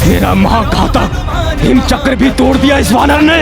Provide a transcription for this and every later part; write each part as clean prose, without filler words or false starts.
मेरा महाघातक हिम चक्र भी तोड़ दिया इस वानर ने।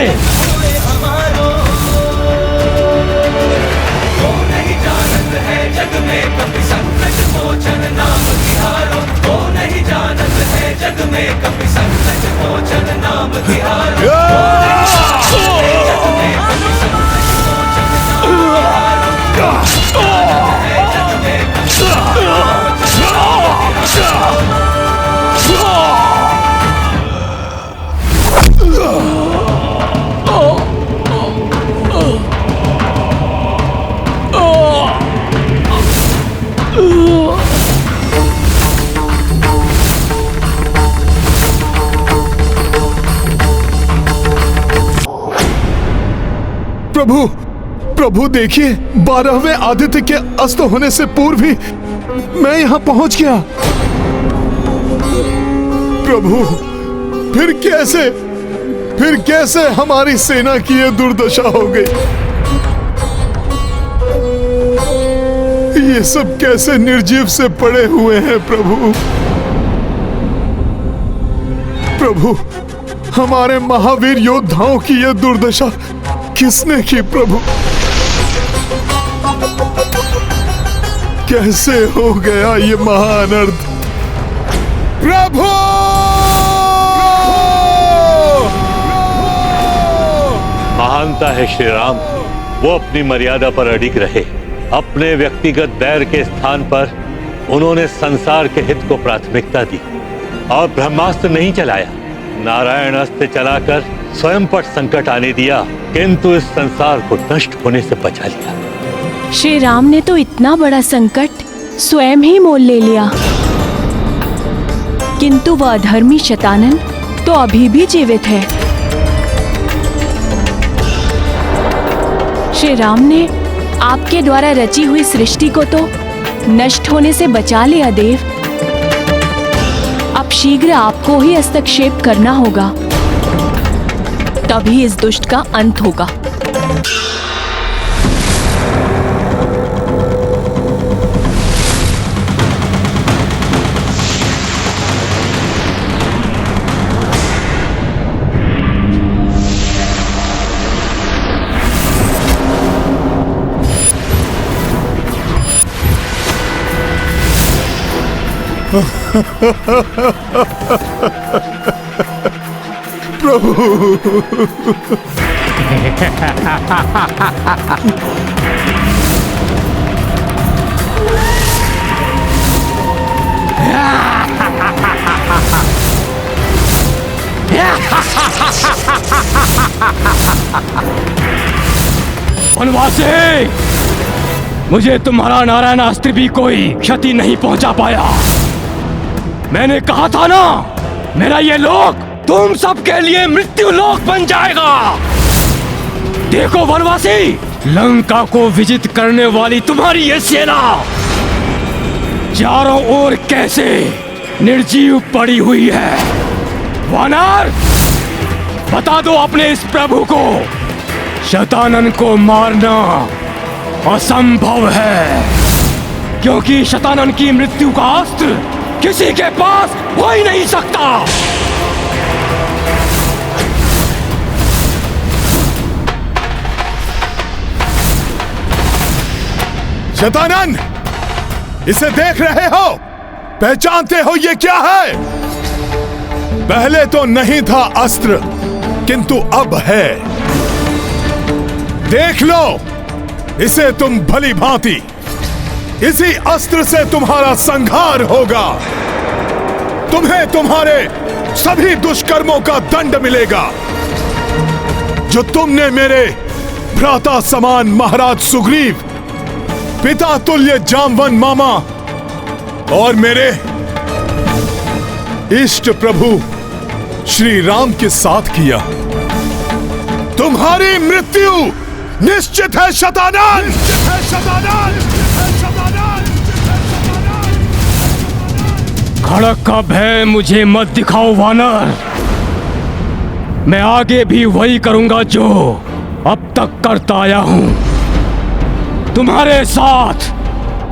प्रभु, प्रभु देखिए, 12वें आदित्य के अस्त होने से पूर्व ही मैं यहां पहुंच गया। प्रभु, फिर कैसे हमारी सेना की ये दुर्दशा हो गई? ये सब कैसे निर्जीव से पड़े हुए हैं प्रभु? प्रभु, हमारे महावीर योद्धाओं की ये दुर्दशा किसने की प्रभु? कैसे हो गया ये महाअनर्थ? प्रभु! महानता है श्री राम, वो अपनी मर्यादा पर अडिग रहे। अपने व्यक्तिगत बैर के स्थान पर उन्होंने संसार के हित को प्राथमिकता दी और ब्रह्मास्त्र नहीं चलाया। नारायण अस्त्र चलाकर स्वयं पर संकट आने दिया, किंतु इस संसार को नष्ट होने से बचा लिया। श्री राम ने तो इतना बड़ा संकट स्वयं ही मोल ले लिया, किंतु वह अधर्मी शतानन तो अभी भी जीवित है। श्री राम ने आपके द्वारा रची हुई सृष्टि को तो नष्ट होने से बचा लिया देव। अब शीघ्र आपको ही हस्तक्षेप करना होगा, तभी इस दुष्ट का अंत होगा। प्रभु, वनवासी, मुझे तुम्हारा नारायण अस्त्र भी कोई क्षति नहीं पहुंचा पाया। मैंने कहा था ना, मेरा ये लोक तुम सबके लिए मृत्यु लोक बन जाएगा। देखो वनवासी, लंका को विजित करने वाली तुम्हारी ये सेना चारों ओर कैसे निर्जीव पड़ी हुई है। वानर, बता दो अपने इस प्रभु को, शतानन को मारना असंभव है, क्योंकि शतानन की मृत्यु का अस्त्र किसी के पास हो ही नहीं सकता। शतानन, इसे देख रहे हो? पहचानते हो ये क्या है? पहले तो नहीं था अस्त्र, किंतु अब है। देख लो इसे तुम भली भांति। इसी अस्त्र से तुम्हारा संहार होगा। तुम्हें तुम्हारे सभी दुष्कर्मों का दंड मिलेगा जो तुमने मेरे भ्राता समान महाराज सुग्रीव, पिता तुल्य जामवन मामा और मेरे इष्ट प्रभु श्री राम के साथ किया। तुम्हारी मृत्यु निश्चित है शतानन! निश्चित है शतानन! खड़क का भय मुझे मत दिखाओ वानर। मैं आगे भी वही करूंगा जो अब तक करता आया हूं। तुम्हारे साथ,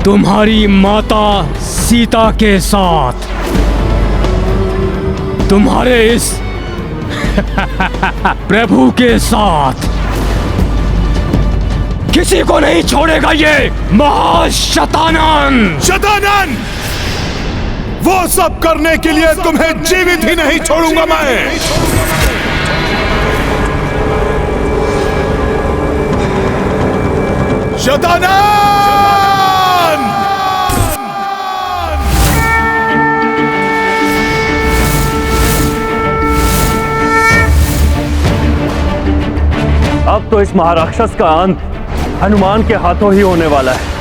तुम्हारी माता सीता के साथ। तुम्हारे इस प्रभु के साथ किसी को नहीं छोड़ेगा ये महाशतानन। शतानन, वो सब करने के लिए तुम्हें जीवित ही नहीं छोड़ूंगा मैं। शतानन! अब तो इस महाराक्षस का अंत हनुमान के हाथों ही होने वाला है।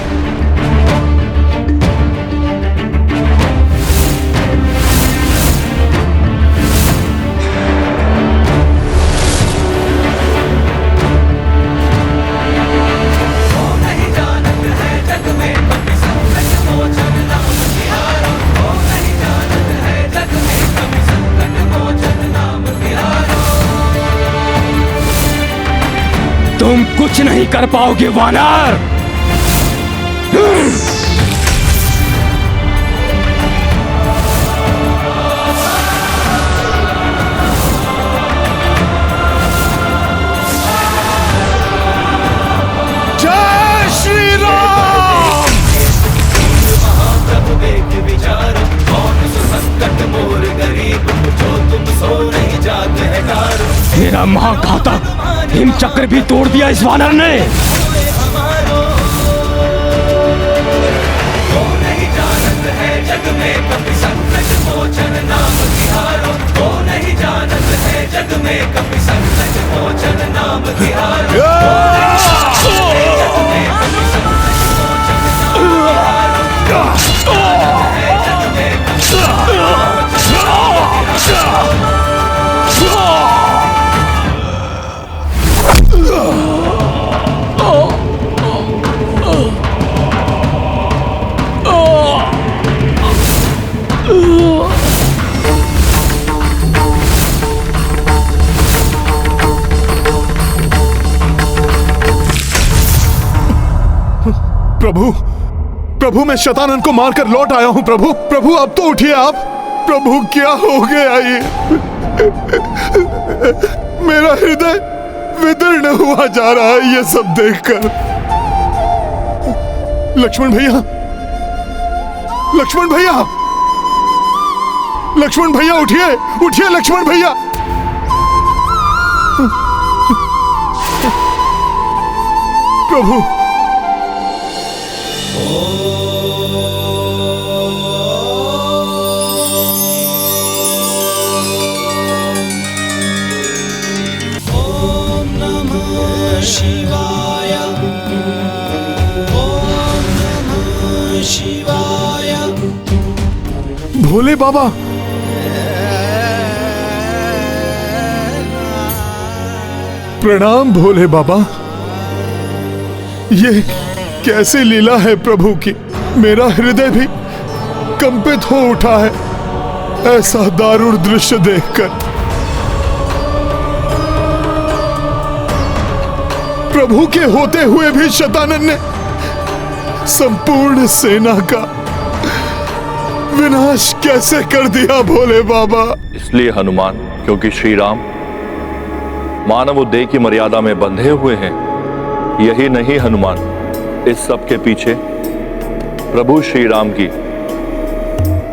तुम कुछ नहीं कर पाओगे वानर। जय श्री राम। मेरा महाघातक हिम चक्र भी तोड़ दिया इस वानर ने। प्रभु, प्रभु, मैं शतानन को मारकर लौट आया हूं। प्रभु, प्रभु, अब तो उठिए आप। प्रभु, क्या हो गया ये? मेरा हृदय विदीर्ण हुआ जा रहा है ये सब देखकर। लक्ष्मण भैया, लक्ष्मण भैया, लक्ष्मण भैया, उठिए, उठिए लक्ष्मण भैया। प्रभु, शिवाय ओम नमः शिवाय। भोले बाबा, प्रणाम भोले बाबा। ये कैसी लीला है प्रभु की। मेरा हृदय भी कंपित हो उठा है ऐसा दारुण दृश्य देखकर। प्रभु के होते हुए भी शतानन ने संपूर्ण सेना का विनाश कैसे कर दिया भोले बाबा? इसलिए हनुमान, क्योंकि श्री राम मानव उद्देश्य की मर्यादा में बंधे हुए हैं। यही नहीं हनुमान, इस सब के पीछे प्रभु श्री राम की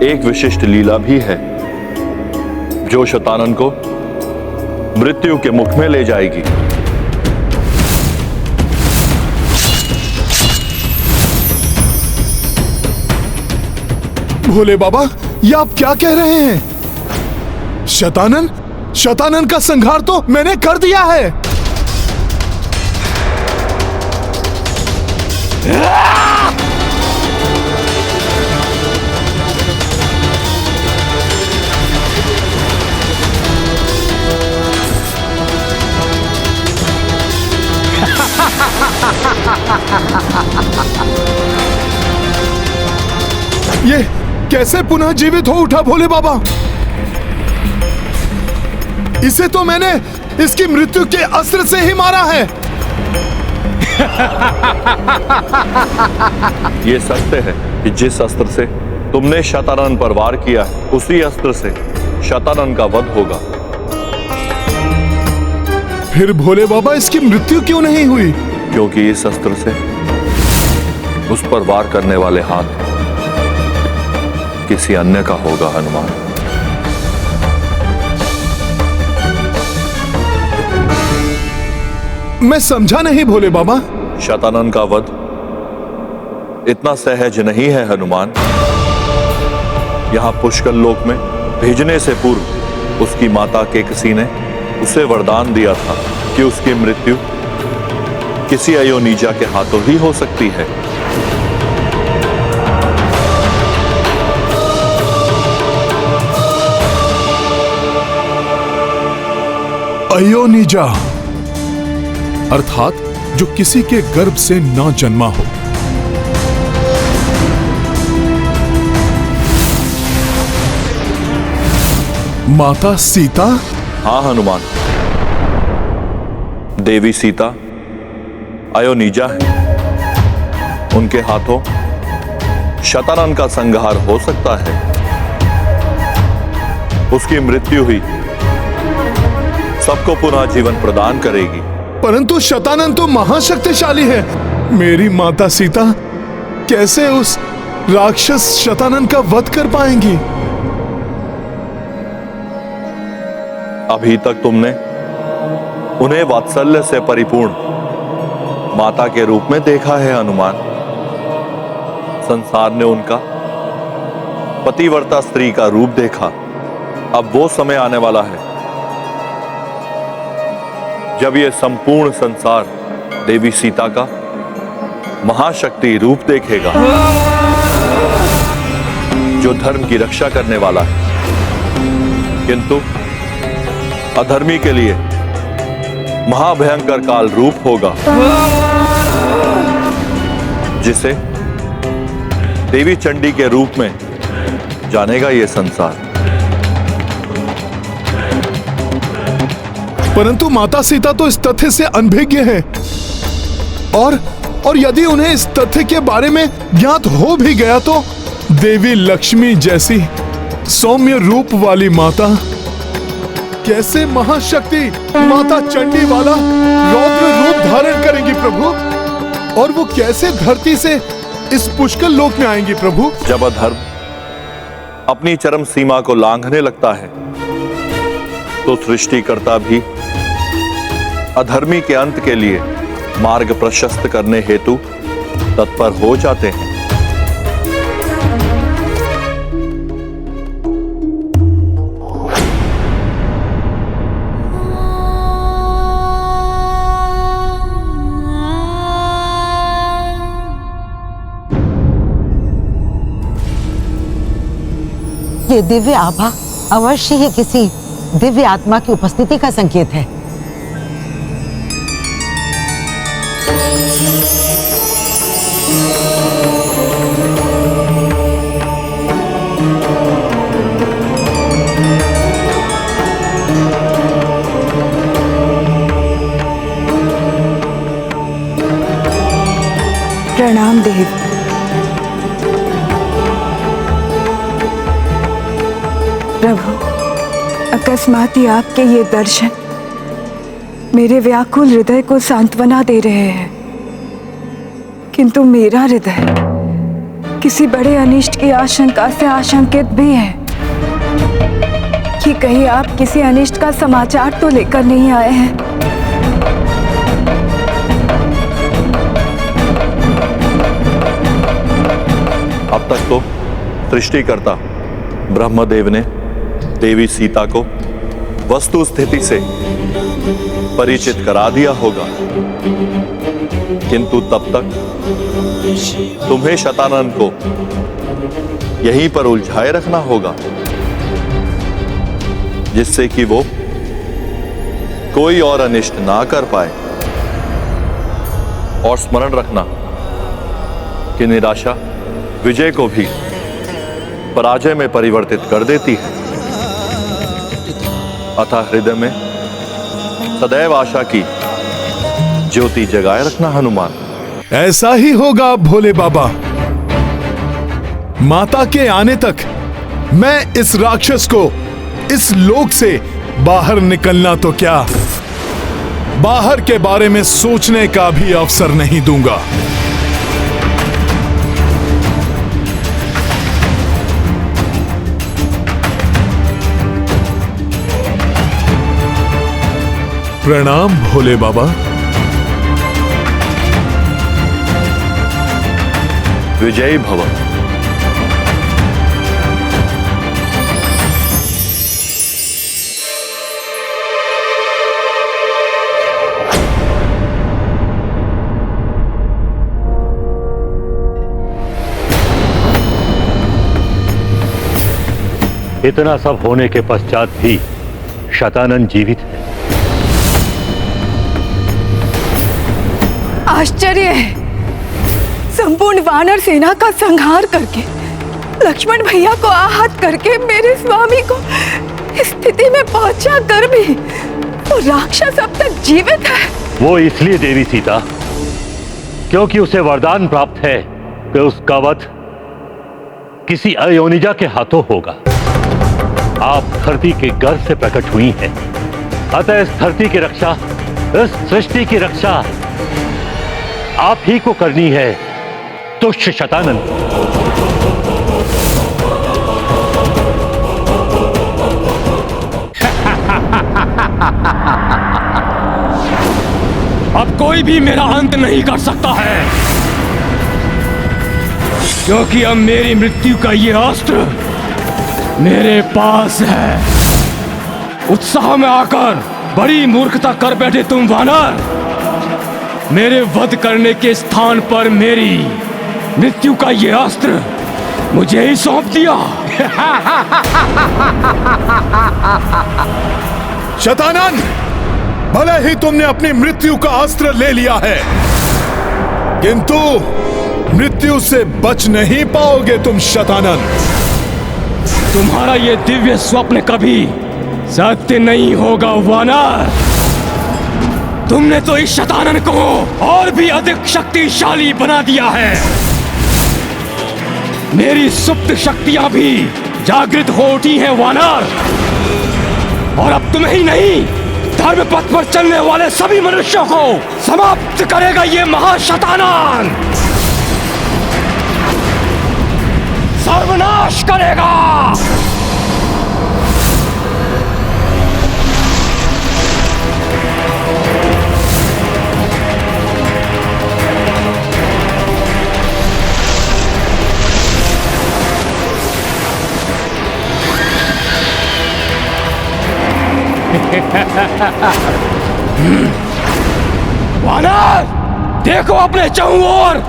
एक विशिष्ट लीला भी है जो शतानन को मृत्यु के मुख में ले जाएगी। भोले बाबा, ये आप क्या कह रहे हैं? शतानन का संहार तो मैंने कर दिया है। ये कैसे पुनः जीवित हो उठा भोले बाबा? इसे तो मैंने इसकी मृत्यु के अस्त्र से ही मारा है। ये सत्य है कि जिस अस्त्र से तुमने शतानन पर वार किया है, उसी अस्त्र से शतानन का वध होगा। फिर भोले बाबा इसकी मृत्यु क्यों नहीं हुई? क्योंकि इस अस्त्र से उस पर वार करने वाले हाथ किसी अन्य का होगा हनुमान। मैं समझा नहीं भोले बाबा। शतानन का वध इतना सहज नहीं है हनुमान। यहां पुष्कर लोक में भेजने से पूर्व उसकी माता के किसी ने उसे वरदान दिया था कि उसकी मृत्यु किसी अयोनिजा के हाथों ही हो सकती है। अयोनिजा अर्थात जो किसी के गर्भ से ना जन्मा हो। माता सीता? हाँ हनुमान, देवी सीता अयोनिजा है। उनके हाथों शतानन का संहार हो सकता है। उसकी मृत्यु ही सबको पुनः जीवन प्रदान करेगी। परंतु शतानन तो महाशक्तिशाली है। मेरी माता सीता कैसे उस राक्षस शतानन का वध कर पाएंगी? अभी तक तुमने उन्हें वात्सल्य से परिपूर्ण माता के रूप में देखा है हनुमान। संसार ने उनका पतिव्रता स्त्री का रूप देखा। अब वो समय आने वाला है जब ये संपूर्ण संसार देवी सीता का महाशक्ति रूप देखेगा, जो धर्म की रक्षा करने वाला है, किंतु अधर्मी के लिए महाभयंकर काल रूप होगा, जिसे देवी चंडी के रूप में जानेगा ये संसार। परंतु माता सीता तो इस तथ्य से अनभिज्ञ है, और यदि उन्हें इस तथ्य के बारे में ज्ञात हो भी गया तो देवी लक्ष्मी जैसी सौम्य रूप वाली माता कैसे महाशक्ति माता चंडी वाला रौद्र रूप धारण करेंगी प्रभु? और वो कैसे धरती से इस पुष्कर लोक में आएंगी प्रभु? जब अधर्म अपनी चरम सीमा को लांघने लगता है तो सृष्टिकर्ता भी अधर्मी के अंत के लिए मार्ग प्रशस्त करने हेतु तत्पर हो जाते हैं। ये दिव्य आभा अवश्य ही किसी दिव्य आत्मा की उपस्थिति का संकेत है। प्रणाम देव। प्रभु, अकस्मात ही आपके ये दर्शन मेरे व्याकुल हृदय को सांत्वना दे रहे हैं, किंतु मेरा हृदय किसी बड़े अनिष्ट की आशंका से आशंकित भी है कि कहीं आप किसी अनिष्ट का समाचार तो लेकर नहीं आए हैं। अब तक तो सृष्टिकर्ता ब्रह्मदेव ने देवी सीता को वस्तु स्थिति से परिचित करा दिया होगा, किंतु तब तक तुम्हें शतानन को यहीं पर उलझाए रखना होगा, जिससे कि वो कोई और अनिष्ट ना कर पाए। और स्मरण रखना कि निराशा विजय को भी पराजय में परिवर्तित कर देती है। अतः हृदय में सदैव आशा की ज्योति जगाए रखना हनुमान। ऐसा ही होगा भोले बाबा। माता के आने तक मैं इस राक्षस को इस लोक से बाहर निकलना तो क्या, बाहर के बारे में सोचने का भी अवसर नहीं दूंगा। प्रणाम भोले बाबा। विजयी भव। इतना सब होने के पश्चात भी शतानन जीवित है। आश्चर्य है, संपूर्ण वानर सेना का संहार करके, लक्ष्मण भैया को आहत करके मेरे स्वामी को इस स्थिति में पहुंचा कर भी वो राक्षस अब तक जीवित है। वो इसलिए देवी सीता क्योंकि उसे वरदान प्राप्त है कि उसका वध किसी अयोनिजा के हाथों होगा। आप धरती के गर्भ से प्रकट हुई हैं, अतः इस धरती की रक्षा, इस सृष्टि की रक्षा आप ही को करनी है, तुष्य शतानन। अब कोई भी मेरा अंत नहीं कर सकता है, क्योंकि अब मेरी मृत्यु का ये अस्त्र मेरे पास है। उत्साह में आकर बड़ी मूर्खता कर बैठे तुम वानर। मेरे वध करने के स्थान पर मेरी मृत्यु का ये अस्त्र मुझे ही सौंप दिया। शतानन, भले ही तुमने अपनी मृत्यु का अस्त्र ले लिया है, किंतु मृत्यु से बच नहीं पाओगे तुम शतानन। तुम्हारा ये दिव्य स्वप्न कभी सत्य नहीं होगा वानर। तुमने तो इस शतानन को और भी अधिक शक्तिशाली बना दिया है। मेरी सुप्त शक्तियां भी जागृत हो उठी हैं वानर, और अब तुम्हें ही नहीं, धर्म पथ पर चलने वाले सभी मनुष्यों को समाप्त करेगा ये महाशतानन, सर्वनाश करेगा। वानर, देखो अपने चारों ओर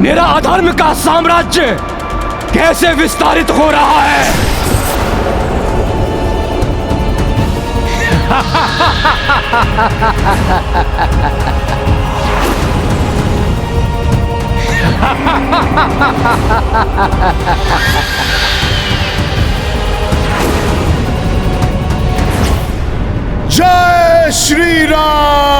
मेरा अधर्म का साम्राज्य कैसे विस्तारित हो रहा है। जय श्री राम।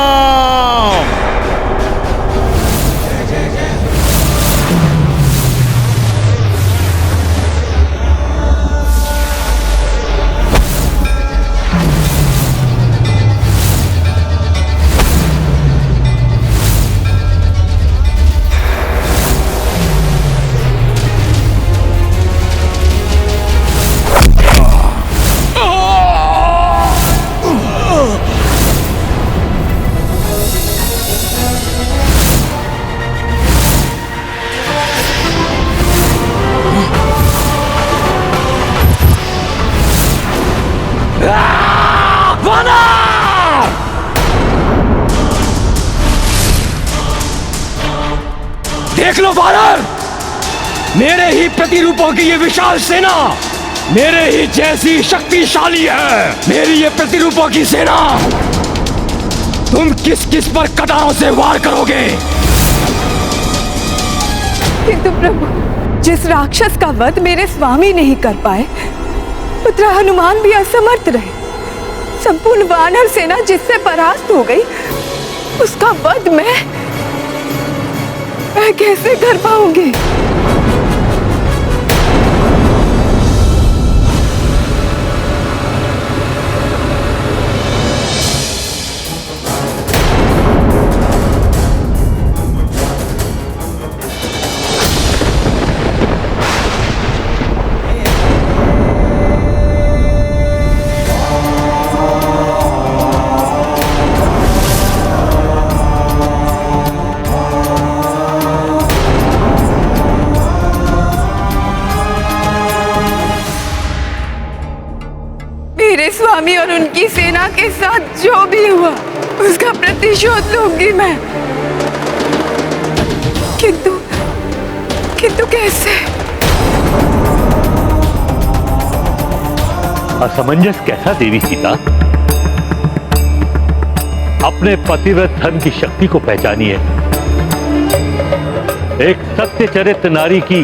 देख लो वानर, मेरे ही प्रतिरूपों की ये विशाल सेना मेरे ही जैसी शक्तिशाली है। मेरी ये प्रतिरूपों की सेना, तुम किस किस पर कटारों से वार करोगे? किंतु प्रभु, जिस राक्षस का वध मेरे स्वामी नहीं कर पाए, पुत्र हनुमान भी असमर्थ रहे। संपूर्ण वानर सेना जिससे परास्त हो गई, उसका वध मैं कैसे कर पाऊंगी? और उनकी सेना के साथ जो भी हुआ उसका प्रतिशोध लूंगी मैं। किंतु कैसे? असमंजस कैसा देवी सीता? अपने पतिव्रत धर्म की शक्ति को पहचानिए। एक सत्य चरित्र नारी की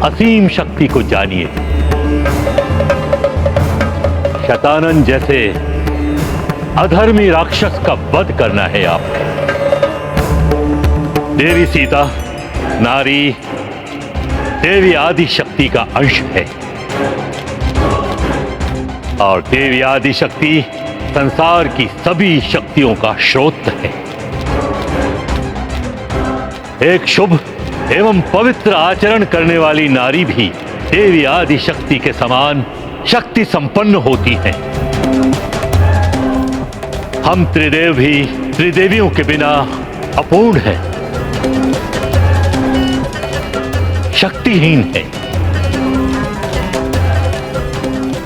असीम शक्ति को जानिए। शतानन जैसे अधर्मी राक्षस का वध करना है आपको। देवी सीता नारी देवी आदि शक्ति का अंश है और देवी आदि शक्ति संसार की सभी शक्तियों का स्रोत है। एक शुभ एवं पवित्र आचरण करने वाली नारी भी देवी आदि शक्ति के समान शक्ति संपन्न होती है। हम त्रिदेव भी त्रिदेवियों के बिना अपूर्ण हैं, शक्तिहीन है।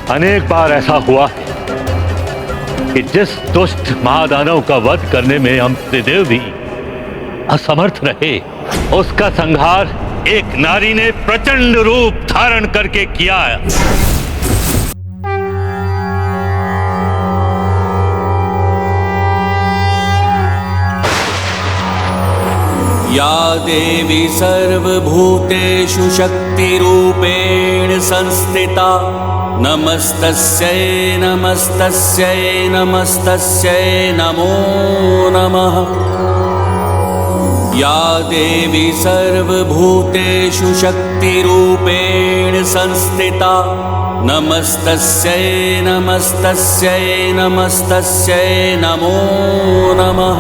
अनेक बार ऐसा हुआ है कि जिस दुष्ट महादानव का वध करने में हम त्रिदेव भी असमर्थ रहे, उसका संहार एक नारी ने प्रचंड रूप धारण करके किया है। या देवी सर्वभूतेषु शक्तिरूपेण संस्थिता नमस्तस्यै नमस्तस्यै नमस्तस्यै नमो नमः। या देवी सर्वभूतेषु शक्तिरूपेण संस्थिता नमस्तस्यै नमस्तस्यै नमस्तस्यै नमो नमः।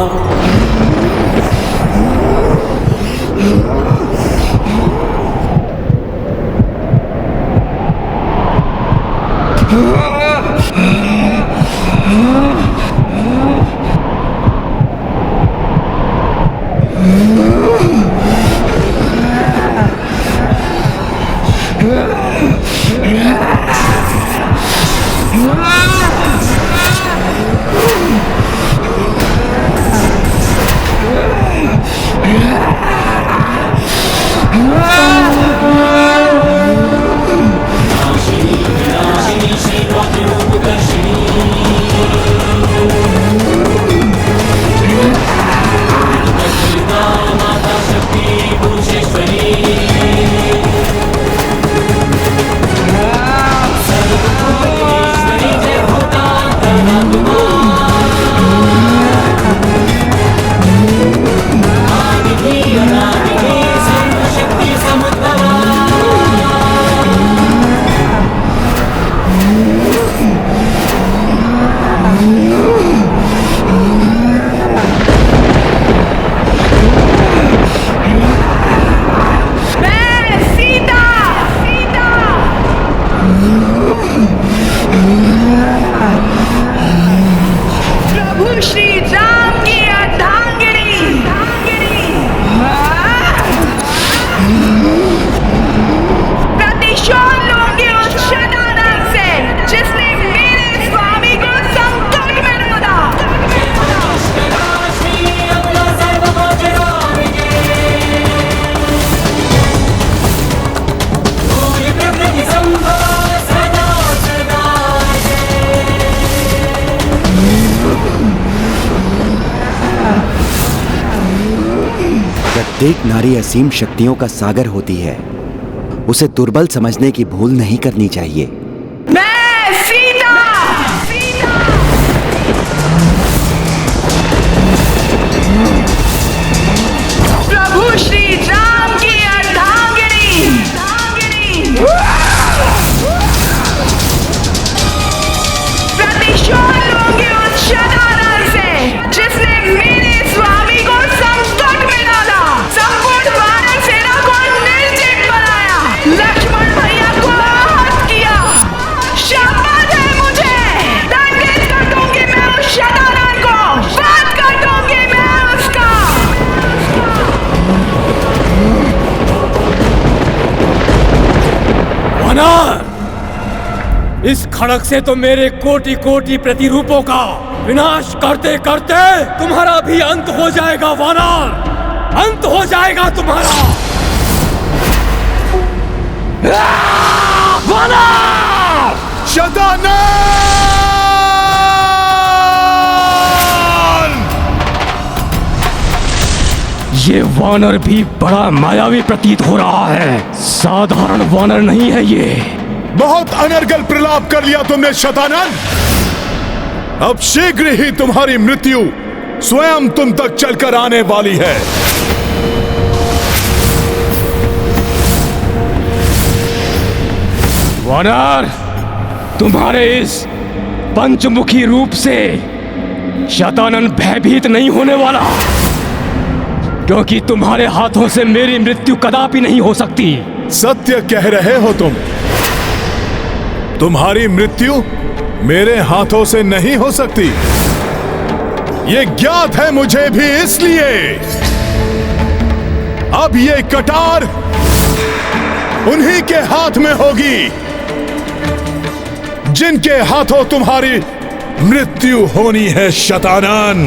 प्रत्येक नारी असीम शक्तियों का सागर होती है। उसे दुर्बल समझने की भूल नहीं करनी चाहिए। प्रभु श्री राम की अर्धांगिनी प्रतिशोध लूंगी उस शतानन से जिसने मेरे स्वामी को संकट में डाला, संपूर्ण वानर सेना को निर्जीव बनाया, लक्ष्मण भैया को आहत किया। शपथ है मुझे, दंडित कर दूंगी मैं उस शतानन को, वध कर दूंगी मैं उसका। वानर, इस खड़क से तो मेरे कोटि कोटि प्रतिरूपों का विनाश करते करते तुम्हारा भी अंत हो जाएगा वानर, अंत हो जाएगा तुम्हारा। वानर! शतानन! ये वानर भी बड़ा मायावी प्रतीत हो रहा है, साधारण वानर नहीं है ये। बहुत अनर्गल प्रलाप कर लिया तुमने शतानन। अब शीघ्र ही तुम्हारी मृत्यु स्वयं तुम तक चलकर आने वाली है। वानर, तुम्हारे इस पंचमुखी रूप से शतानन भयभीत नहीं होने वाला, क्योंकि तुम्हारे हाथों से मेरी मृत्यु कदापि नहीं हो सकती। सत्य कह रहे हो तुम। तुम्हारी मृत्यु मेरे हाथों से नहीं हो सकती, ये ज्ञात है मुझे भी, इसलिए अब ये कटार उन्हीं के हाथ में होगी जिनके हाथों तुम्हारी मृत्यु होनी है शतानन।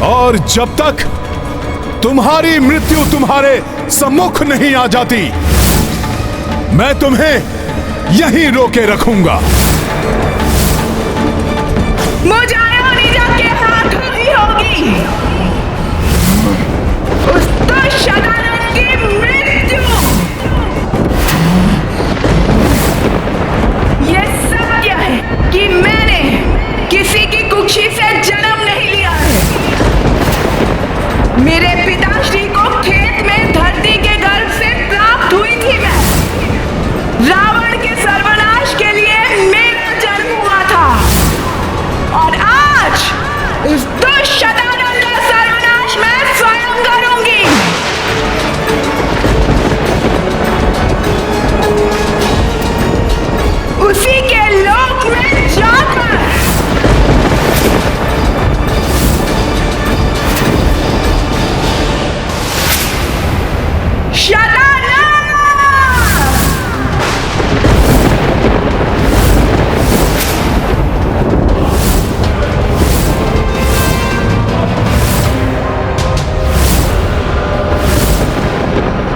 और जब तक तुम्हारी मृत्यु तुम्हारे सम्मुख नहीं आ जाती, मैं तुम्हें यहीं रोके रखूंगा। मुजायोनिजा के हाथों ही होगी उस दुष्ट शतानन की मृत्यु। ये सत्य है कि मैंने किसी की कुक्षी से जन्म नहीं लिया है। मेरे पिताश्री को खेत में धरती के गर्भ से प्राप्त हुई थी मैं। रावण के सर्वनाश के लिए मेरा जन्म हुआ था, और आज उस दुष्ट शतानन का सर्वनाश मैं स्वयं करूंगी। उसी के लोक में जाकर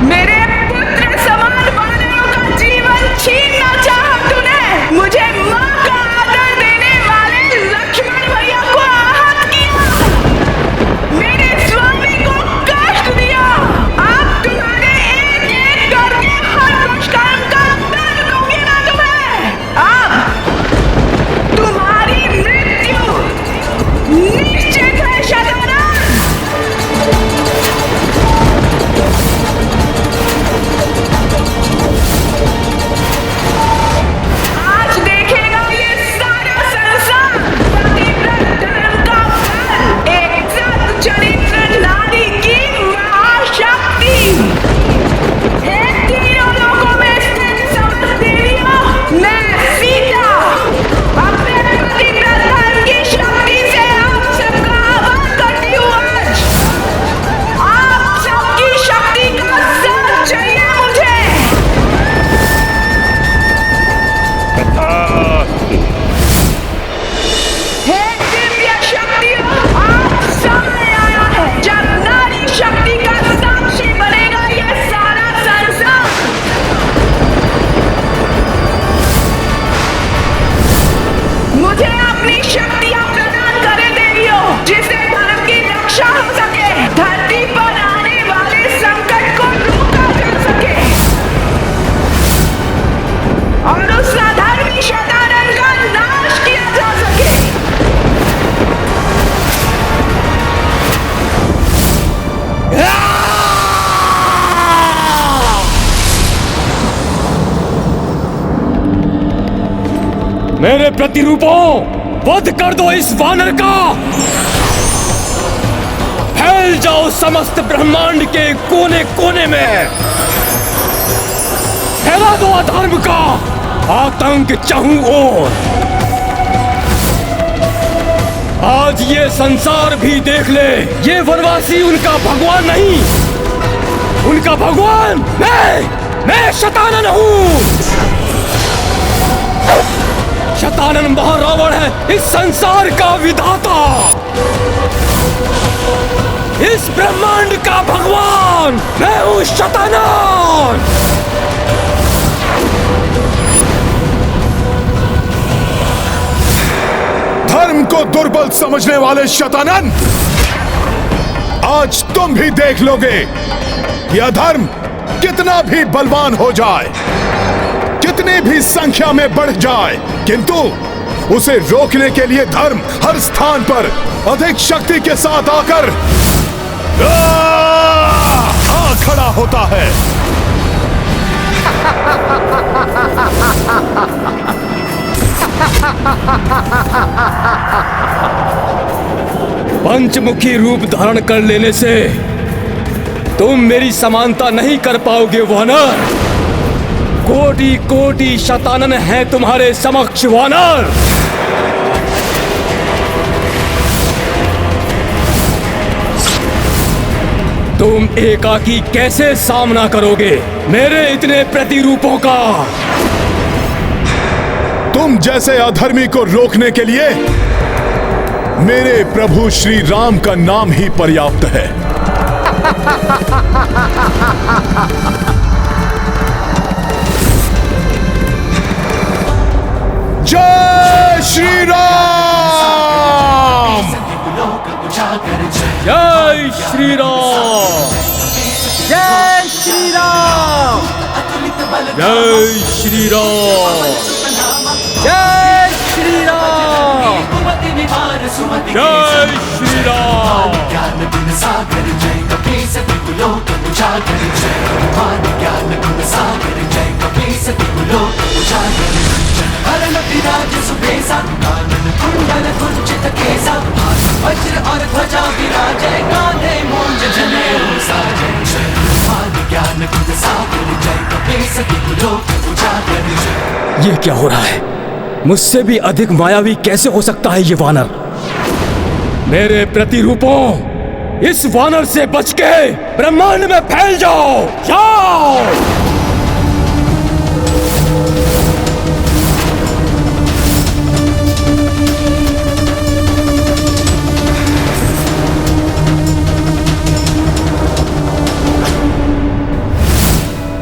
मेरे पुत्र समान वानरों का जीवन छीनना चाहा तूने। मुझे मां का आदर देने वाले लक्ष्मण भैया को आहत किया, मेरे स्वामी को कष्ट दिया। अब तुम्हारे एक एक करके हर दुष्कर्म का दंड दूंगी मैं तुम्हें। अब तुम्हारी मृत्यु निश्चित है शतानन। आज देखेगा ये सारा संसार पतिव्रत धर्म का फल, एक सत चरित्र नारी की महाशक्ति। हे तीनों लोकों में स्थित समस्त देवियों, मैं सीता अपने पतिव्रत धर्म की शक्ति से आप सबका आह्वान करती हूँ। आज आप सबकी शक्ति का साथ चाहिए मुझे। हे दिव्य शक्तियों, आज समय आया है जब नारी शक्ति का साक्षी बनेगा ये सारा संसार। मुझे अपनी शक्तियां प्रदान करें देवियों, जिससे धर्म की रक्षा हो सके, धरती पर आने वाले संकट को रोका जा सके, और उस अधर्मी शतानन का नाश किया जा सके। मेरे प्रतिरूपों, वध कर दो इस वानर का। फैल जाओ समस्त ब्रह्मांड के कोने कोने में। फैला दो अधर्म का आतंक चाहूं ओर। आज ये संसार भी देख ले, ये वनवासी उनका भगवान नहीं, उनका भगवान मैं शतानन हूँ। शतानन महारावण है इस संसार का विधाता, इस ब्रह्मांड का भगवान। मैं हूँ शतानन। धर्म को दुर्बल समझने वाले शतानन, आज तुम भी देख लोगे कि अधर्म कितना भी बलवान हो जाए, कितनी भी संख्या में बढ़ जाए, किंतु उसे रोकने के लिए धर्म हर स्थान पर अधिक शक्ति के साथ आकर आ खड़ा होता है। पंचमुखी रूप धारण कर लेने से तुम मेरी समानता नहीं कर पाओगे वानर। कोटि कोटि शतानन है तुम्हारे समक्ष वानर। तुम एकाकी कैसे सामना करोगे मेरे इतने प्रतिरूपों का? तुम जैसे अधर्मी को रोकने के लिए मेरे प्रभु श्री राम का नाम ही पर्याप्त है। जय श्री राम, जय श्री राम, जय श्री राम, जय श्री राम, जय श्री राम, जय श्री राम। ज्ञान गुण सागर जय कपीस लोक उजागर जय हनुमान ज्ञान गुण सागर जय कपीस लोक उजागर हरण विराज सुबेसा कानन कुंडल कुंचित केसा वज्र और ध्वजा विराजय कांधे मूंज जनेऊ साजय जय हनुमान ज्ञान गुण सागर जय कपीस लोक उजागर जय। ये क्या हो रहा है? मुझसे भी अधिक मायावी कैसे हो सकता है ये वानर? मेरे प्रतिरूपों, इस वानर से बच के ब्रह्मांड में फैल जाओ, जाओ।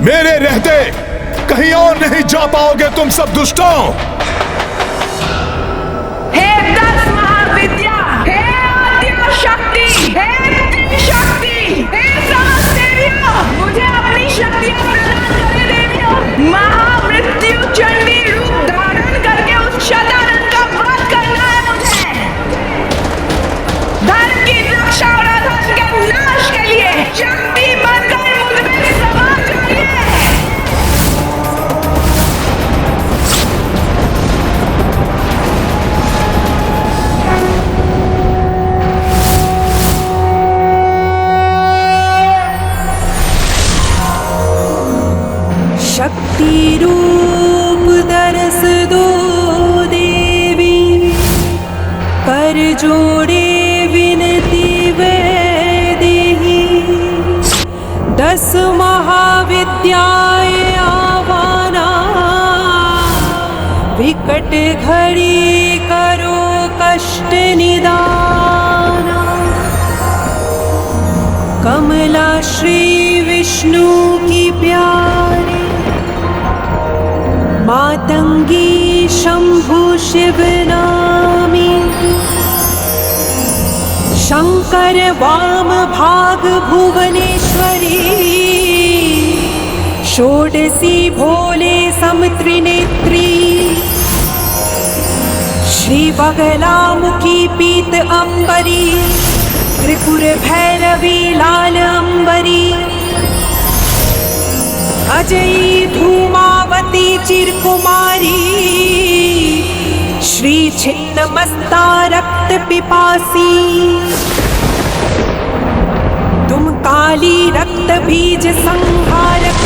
मेरे रहते कहीं और नहीं जा पाओगे तुम सब दुष्टों। हे दस महाविद्या, हे आद्य शक्ति, हे त्रिशक्ति, हे समस्त देवियों, मुझे अपनी शक्तियां प्रदान करें देवियों। महामृत्यु चंडी रूप धारण करके उस शतानन का वध करना है मुझे। धर्म की रक्षा और अधर्म के नाश के लिए शक्ति बनकर मुझ में समा जाइए। शक्ति रूप दरस दो देवी, कर जोड़े विनती वे देही। 10 महाविद्याएं आवाना, विकट घड़ी करो कष्ट निदाना। कमला श्री विष्णु की प्यारी, मातंगी शंभु शिव नामी। शंकर वाम भाग भुवनेश्वरी, षोडशी भोले समत्रिनेत्री। श्री बगलामुखी पीत अंबरी, त्रिपुर भैरवी लाल अंबरी। अजयी धूमावती चिरकुमारी, श्री छिन्नमस्ता रक्त पिपासी। तुम काली रक्त बीज संहारक,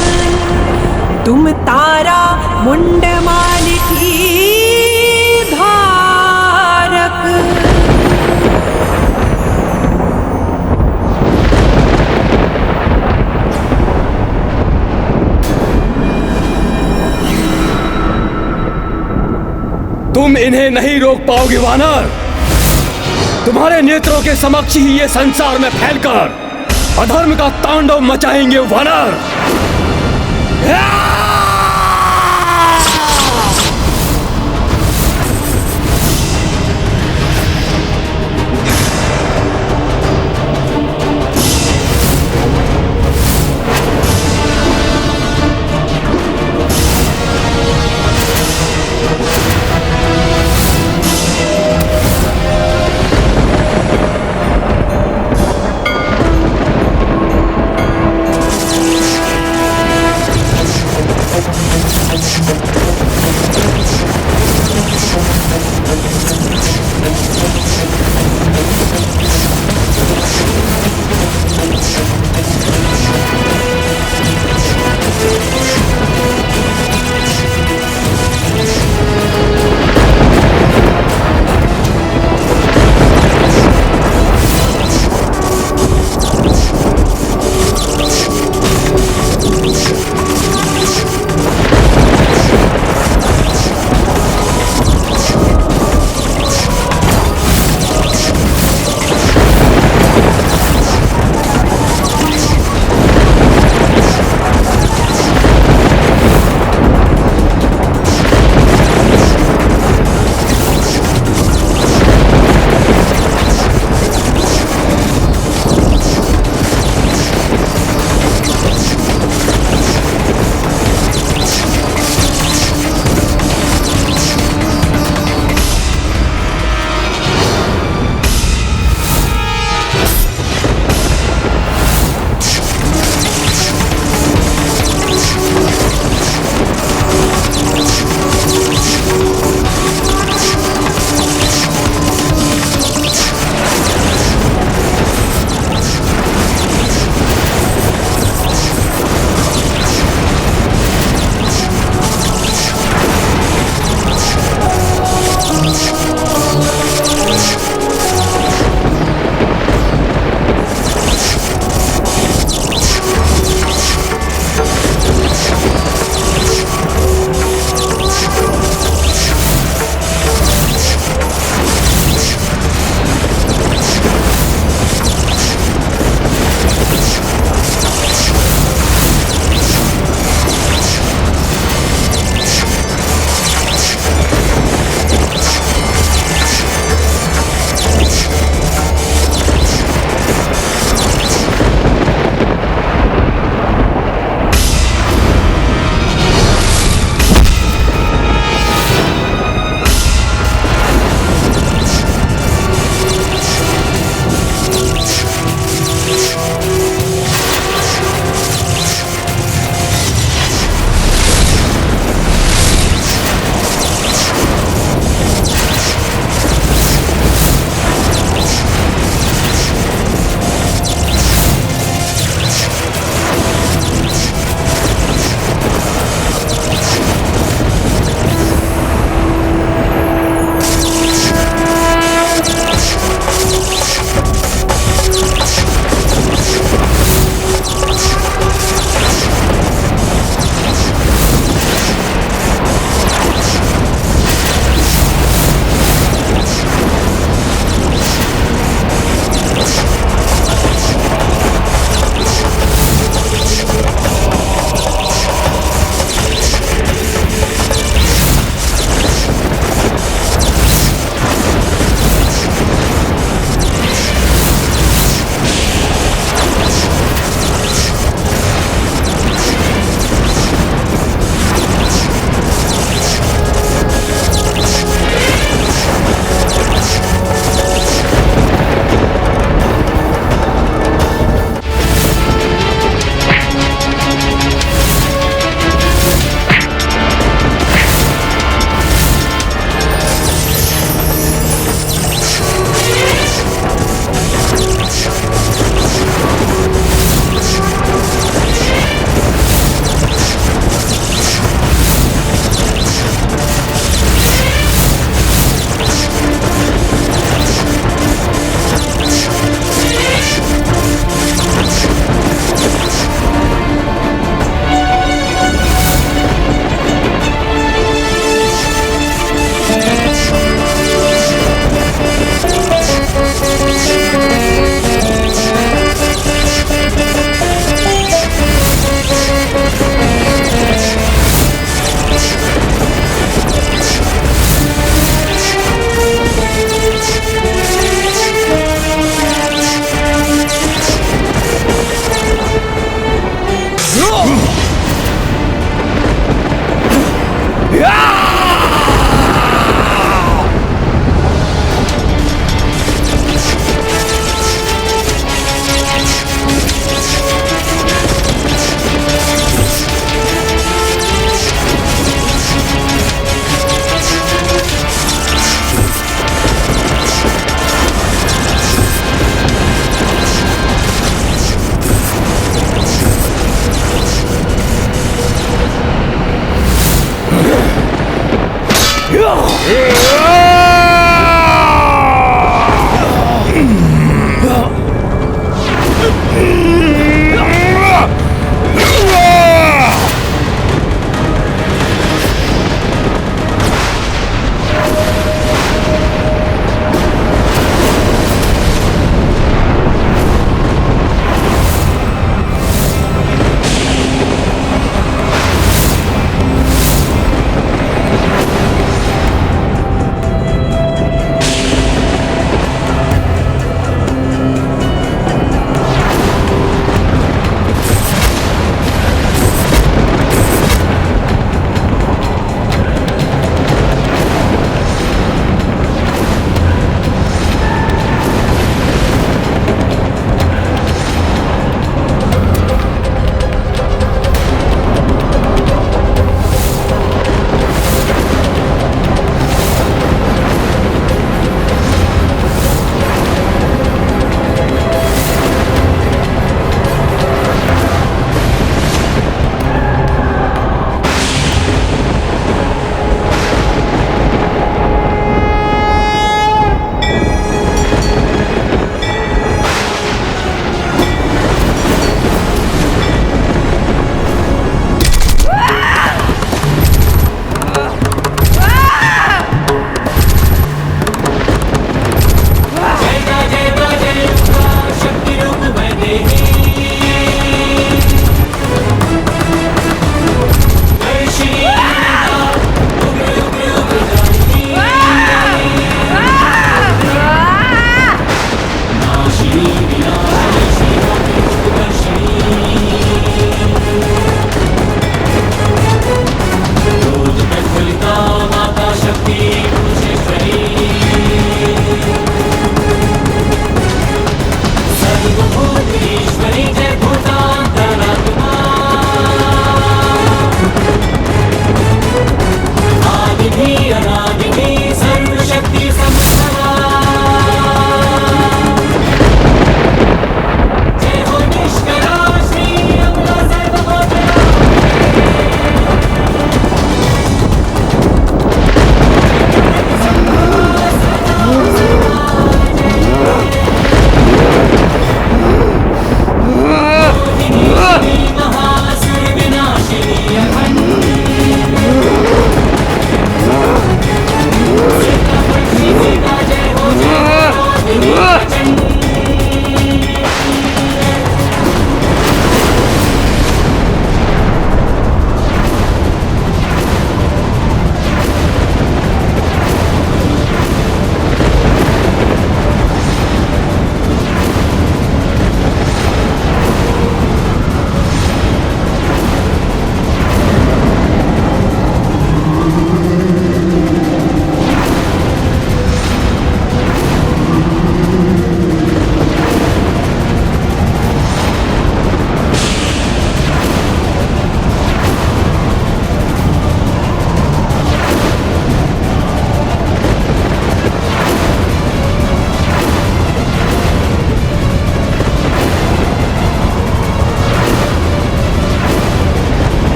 तुम तारा मुंड माल की धारक। तुम इन्हें नहीं रोक पाओगे वानर। तुम्हारे नेत्रों के समक्ष ही ये संसार में फैलकर अधर्म का तांडव मचाएंगे वानर।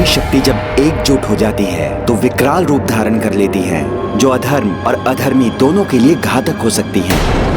शक्ति जब एकजुट हो जाती है तो विकराल रूप धारण कर लेती है, जो अधर्म और अधर्मी दोनों के लिए घातक हो सकती है।